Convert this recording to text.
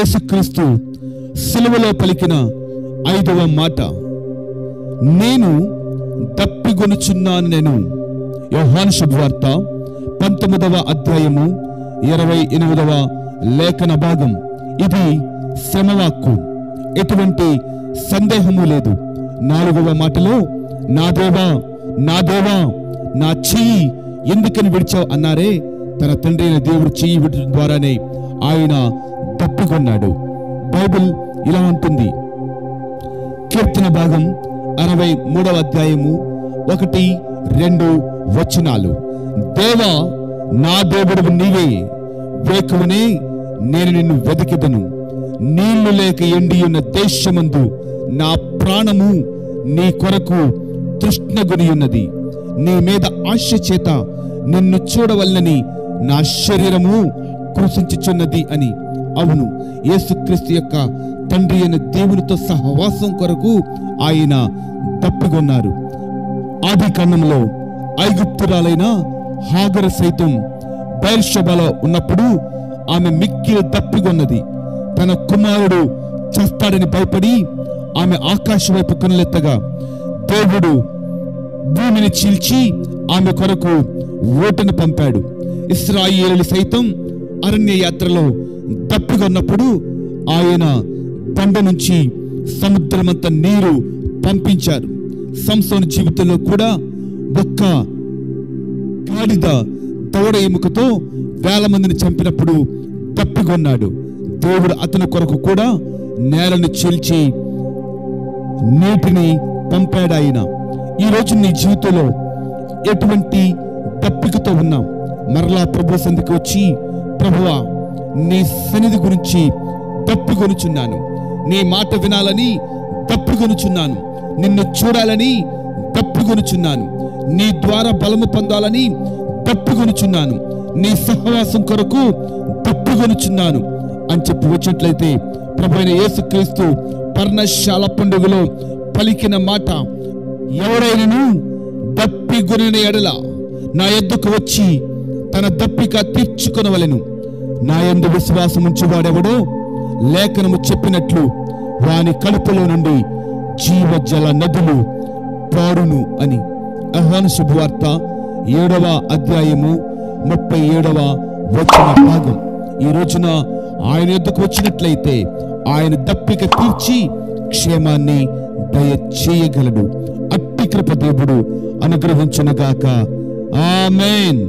యేసుక్రీస్తు సిలువలో పలికిన 5వ మాట, నేను దప్పిగొనుచున్నాను. నేను యోహాను శుభవార్త 19వ అధ్యాయము 28వ లేఖన భాగం. ఇది శ్రమవాక్కు, ఎటువంటి సందేహము లేదు. 4వ మాటలో, నా దేవా నా దేవా నా చెయ్యి ఎందుకని విడిచావు అన్నారే, తన తండ్రి అయిన దేవుడు చెయ్యి విడటం ద్వారానే ఆయన తప్పుకొన్నాడు. బైబిల్ ఇలా ఉంటుంది. కీర్తన భాగం 63వ అధ్యాయము 1-2 వచనాలు. దేవా నా దేవుడు నీవే, వేకువనే నేను నిన్ను వెతికెదను. నీళ్లు లేక ఎండి ఉన్న దేశమందు నా ప్రాణము నీ కొరకు తృష్ణగొని ఉన్నది. నీ మీద ఆశ చేత నిన్ను చూడవలనని నా శరీరము కృషించుచున్నది అని. అవును, యేసుక్రీస్తు యొక్క తండ్రి అయిన దేవునితో సహవాసం కొరకు ఆయన తప్పికొన్నారు. ఆది కాండంలో ఐగుప్తురాలైన హాగరు సైతం బెర్షెబాలో ఉన్నప్పుడు ఆమె మిక్కిలి తప్పికొన్నది. తన కుమారుడు చస్తాడని భయపడి ఆమె ఆకాశం వైపు కనులెత్తగా దేవుడు భూమిని చీల్చి ఆమె కొరకు ఓటను పంపాడు. ఇశ్రాయేలీయులు సైతం అరణ్య యాత్రలో తప్పికొన్నప్పుడు ఆయన బండ నుంచి సముద్రమంత నీరు పంపించారు. సంసోను జీవితంలో కూడా ఒక్క గాడిద దవడ ఎముకతో 1000 మందిని చంపినప్పుడు తప్పికొన్నాడు. దేవుడు అతని కొరకు కూడా నేలను చీల్చి నీటిని పంపాడు ఆయన. ఈరోజు నీ జీవితంలో ఎటువంటి తప్పికతో ఉన్నాం, మరలా ప్రభు సన్నిధికి వచ్చి, ప్రభువా నీ సన్నిధి గురించి తప్పికొనుచున్నాను, నీ మాట వినాలని తప్పికొనుచున్నాను, నిన్ను చూడాలని తప్పికొనుచున్నాను, నీ ద్వారా బలము పొందాలని తప్పికొనుచున్నాను, నీ సహవాసం కొరకు తప్పికొనుచున్నాను అని చెప్పి వచ్చినట్లయితే, ప్రభు అయిన యేసుక్రీస్తు పర్ణశాల పండుగలో పలికిన మాట, ఎవరైనను దప్పిగొనిన ఎడల నా యొద్దకు వచ్చి తన దప్పిక తీర్చుకొనవలెను. నా యందు విశ్వాసం ఉంచువాడెవడో లేఖనము చెప్పినట్లు వాని కడుపులో నుండి జీవజల నదులు పారును అని. యోహాను శుభవార్త 7వ అధ్యాయము 37వ వచన భాగం. ఈ రోజున ఆయన యొద్దకు వచ్చినట్లయితే ఆయన దప్పిక తీర్చి క్షేమాన్ని దయచేయగలడు. అట్టి కృప దేవుడు అనుగ్రహించునుగాక. ఆమేన్.